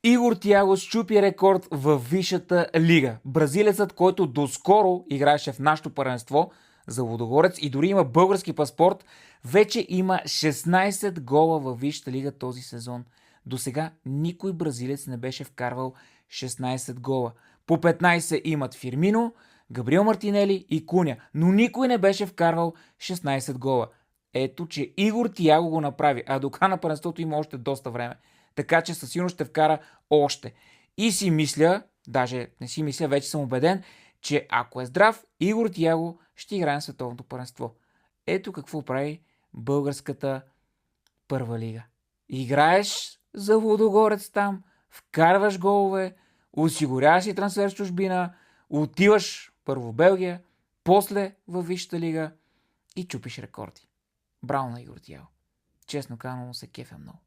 Игор Тиаго счупи рекорд във Висшата лига. Бразилецът, който доскоро играеше в нашото първенство за Лудогорец и дори има български паспорт, вече има 16 гола във Висшата лига този сезон. До сега никой бразилец не беше вкарвал 16 гола. По 15 имат Фирмино, Габриел Мартинели и Куня, но никой не беше вкарвал 16 гола. Ето, че Игор Тиаго го направи, а до края на първенството има още доста време. Така че със сигурност ще вкара още. И си мисля, даже не си мисля, вече съм убеден, че ако е здрав, Игор Тиаго ще играе на световното първенство. Ето какво прави българската първа лига. Играеш за Лудогорец там, вкарваш голове, осигуряваш си трансфер с чужбина, отиваш първо в Белгия, после във Висшата лига и чупиш рекорди. Браво на Игор Тиаго. Честно казано, му се кефя много.